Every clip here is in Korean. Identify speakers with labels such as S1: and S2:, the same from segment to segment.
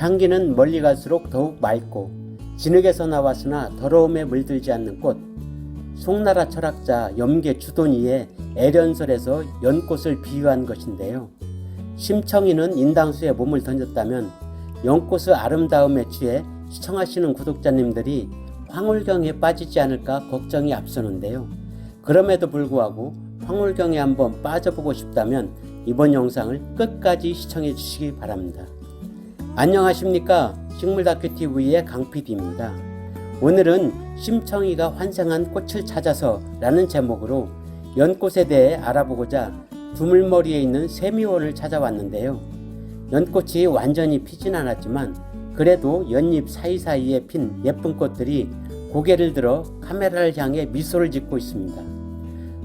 S1: 향기는 멀리 갈수록 더욱 맑고 진흙에서 나왔으나 더러움에 물들지 않는 꽃. 송나라 철학자 염계 주돈이의 애련설에서 연꽃을 비유한 것인데요. 심청이는 인당수에 몸을 던졌다면 연꽃의 아름다움에 취해 시청하시는 구독자님들이 황홀경에 빠지지 않을까 걱정이 앞서는데요. 그럼에도 불구하고 황홀경에 한번 빠져보고 싶다면 이번 영상을 끝까지 시청해 주시기 바랍니다. 안녕하십니까, 식물다큐TV의 강PD입니다. 오늘은 심청이가 환생한 꽃을 찾아서 라는 제목으로 연꽃에 대해 알아보고자 두물머리에 있는 세미원을 찾아왔는데요. 연꽃이 완전히 피진 않았지만 그래도 연잎 사이사이에 핀 예쁜 꽃들이 고개를 들어 카메라를 향해 미소를 짓고 있습니다.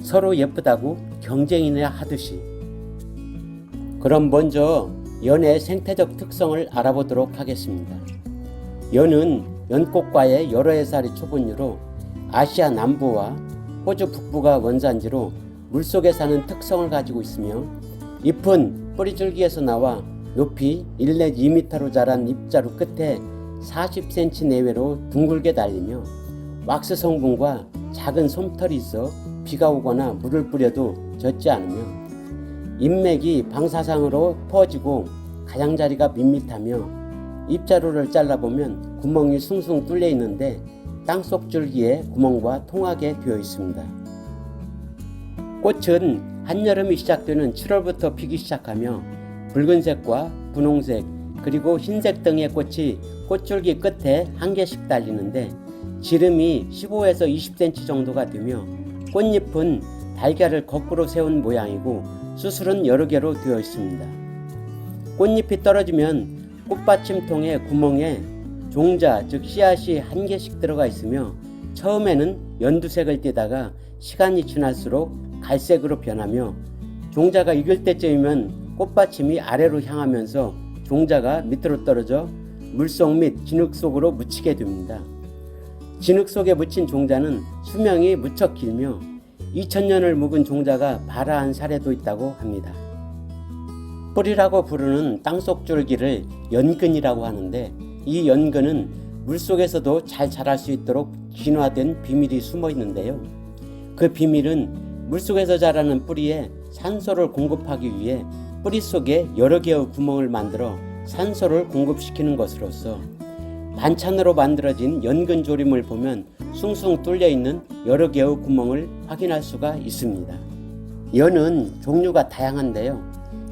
S1: 서로 예쁘다고 경쟁이나 하듯이. 그럼 먼저 연의 생태적 특성을 알아보도록 하겠습니다. 연은 연꽃과의 여러 해살이 초분류로 아시아 남부와 호주 북부가 원산지로 물속에 사는 특성을 가지고 있으며 잎은 뿌리줄기에서 나와 높이 1 내지 2m로 자란 잎자루 끝에 40cm 내외로 둥글게 달리며 왁스 성분과 작은 솜털이 있어 비가 오거나 물을 뿌려도 젖지 않으며 잎맥이 방사상으로 퍼지고 가장자리가 밋밋하며 잎자루를 잘라보면 구멍이 숭숭 뚫려 있는데 땅속 줄기에 구멍과 통하게 되어 있습니다. 꽃은 한여름이 시작되는 7월부터 피기 시작하며 붉은색과 분홍색 그리고 흰색 등의 꽃이 꽃줄기 끝에 한 개씩 달리는데 지름이 15에서 20cm 정도가 되며 꽃잎은 달걀을 거꾸로 세운 모양이고 수술은 여러 개로 되어 있습니다. 꽃잎이 떨어지면 꽃받침통의 구멍에 종자 즉 씨앗이 한 개씩 들어가 있으며 처음에는 연두색을 띠다가 시간이 지날수록 갈색으로 변하며 종자가 익을 때쯤이면 꽃받침이 아래로 향하면서 종자가 밑으로 떨어져 물속 및 진흙 속으로 묻히게 됩니다. 진흙 속에 묻힌 종자는 수명이 무척 길며 2000년을 묵은 종자가 발아한 사례도 있다고 합니다. 뿌리라고 부르는 땅속 줄기를 연근이라고 하는데 이 연근은 물속에서도 잘 자랄 수 있도록 진화된 비밀이 숨어 있는데요. 그 비밀은 물속에서 자라는 뿌리에 산소를 공급하기 위해 뿌리 속에 여러 개의 구멍을 만들어 산소를 공급시키는 것으로서 반찬으로 만들어진 연근 조림을 보면 숭숭 뚫려 있는 여러 개의 구멍을 확인할 수가 있습니다. 연은 종류가 다양한데요.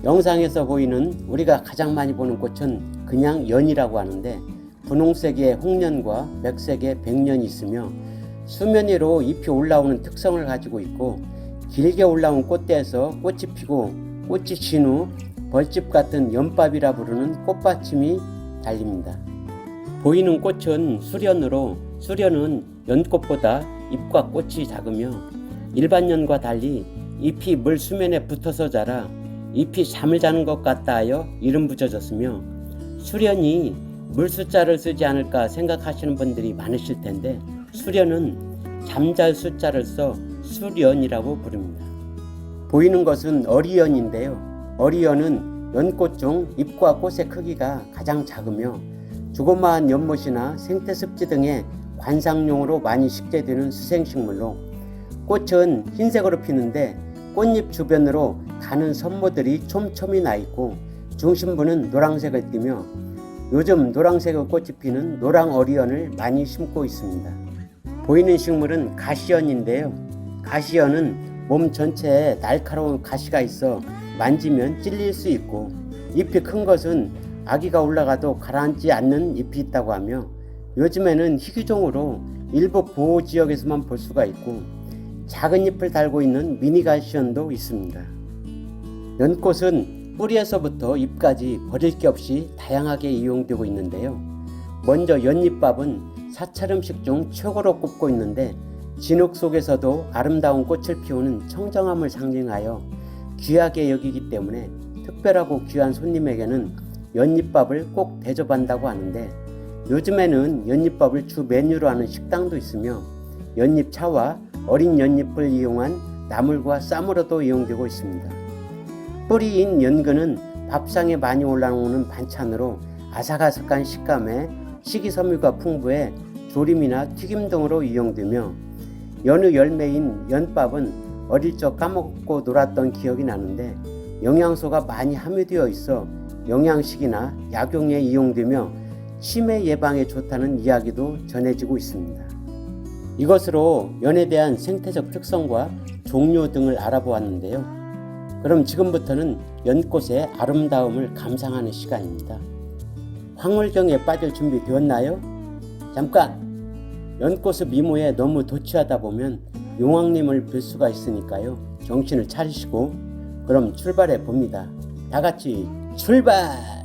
S1: 영상에서 보이는 우리가 가장 많이 보는 꽃은 그냥 연이라고 하는데 분홍색의 홍연과 맥색의 백연이 있으며 수면 위로 잎이 올라오는 특성을 가지고 있고 길게 올라온 꽃대에서 꽃이 피고 꽃이 진 후 벌집 같은 연밥이라 부르는 꽃받침이 달립니다. 보이는 꽃은 수련으로 수련은 연꽃보다 잎과 꽃이 작으며 일반 연과 달리 잎이 물 수면에 붙어서 자라 잎이 잠을 자는 것 같다 하여 이름 붙여졌으며 수련이 물 숫자를 쓰지 않을까 생각하시는 분들이 많으실 텐데 수련은 잠잘 숫자를 써 수련이라고 부릅니다. 보이는 것은 어리연인데요. 어리연은 연꽃 중 잎과 꽃의 크기가 가장 작으며 조그마한 연못이나 생태습지 등의 관상용으로 많이 식재되는 수생식물로 꽃은 흰색으로 피는데 꽃잎 주변으로 가는 선모들이 촘촘히 나 있고 중심부는 노란색을 띠며 요즘 노란색의 꽃이 피는 노랑어리연을 많이 심고 있습니다. 보이는 식물은 가시연인데요. 가시연은 몸 전체에 날카로운 가시가 있어 만지면 찔릴 수 있고 잎이 큰 것은 아기가 올라가도 가라앉지 않는 잎이 있다고 하며 요즘에는 희귀종으로 일부 보호지역에서만 볼 수가 있고 작은 잎을 달고 있는 미니가시연도 있습니다. 연꽃은 뿌리에서부터 잎까지 버릴 게 없이 다양하게 이용되고 있는데요. 먼저 연잎밥은 사찰음식 중 최고로 꼽고 있는데 진흙 속에서도 아름다운 꽃을 피우는 청정함을 상징하여 귀하게 여기기 때문에 특별하고 귀한 손님에게는 연잎밥을 꼭 대접한다고 하는데 요즘에는 연잎밥을 주 메뉴로 하는 식당도 있으며 연잎차와 어린 연잎을 이용한 나물과 쌈으로도 이용되고 있습니다. 뿌리인 연근은 밥상에 많이 올라오는 반찬으로 아삭아삭한 식감에 식이섬유가 풍부해 조림이나 튀김 등으로 이용되며 연의 열매인 연밥은 어릴 적 까먹고 놀았던 기억이 나는데 영양소가 많이 함유되어 있어 영양식이나 약용에 이용되며 치매 예방에 좋다는 이야기도 전해지고 있습니다. 이것으로 연에 대한 생태적 특성과 종류 등을 알아보았는데요. 그럼 지금부터는 연꽃의 아름다움을 감상하는 시간입니다. 황홀경에 빠질 준비 되었나요? 잠깐! 연꽃의 미모에 너무 도취하다 보면 용왕님을 뵐 수가 있으니까요. 정신을 차리시고 그럼 출발해 봅니다. 다 같이 출발!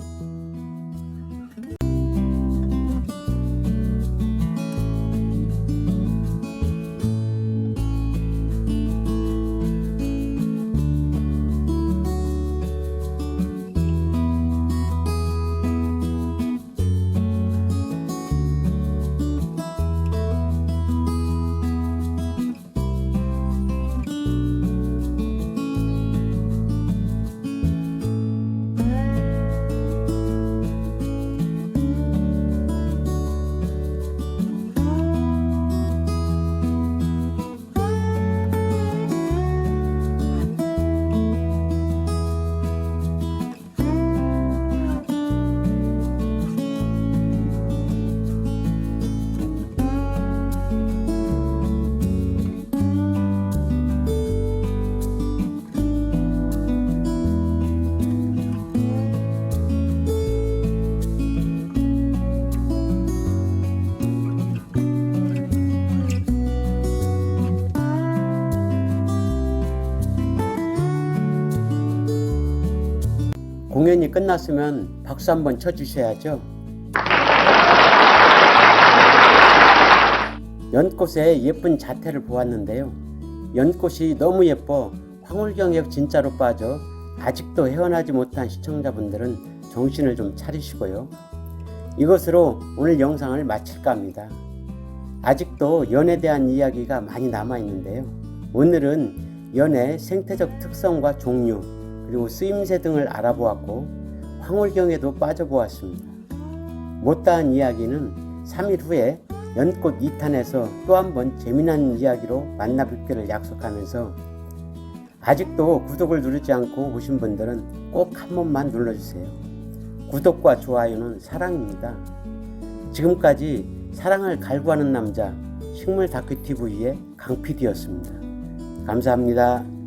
S1: 공연이 끝났으면 박수 한번 쳐주셔야죠. 연꽃의 예쁜 자태를 보았는데요. 연꽃이 너무 예뻐 황홀경에 진짜로 빠져 아직도 헤어나지 못한 시청자분들은 정신을 좀 차리시고요. 이것으로 오늘 영상을 마칠까 합니다. 아직도 연에 대한 이야기가 많이 남아있는데요. 오늘은 연의 생태적 특성과 종류 그리고 쓰임새 등을 알아보았고 황홀경에도 빠져보았습니다. 못다한 이야기는 3일 후에 연꽃 2탄에서 또 한 번 재미난 이야기로 만나뵙기를 약속하면서 아직도 구독을 누르지 않고 보신 분들은 꼭 한 번만 눌러주세요. 구독과 좋아요는 사랑입니다. 지금까지 사랑을 갈구하는 남자 식물 다큐TV의 강PD였습니다. 감사합니다.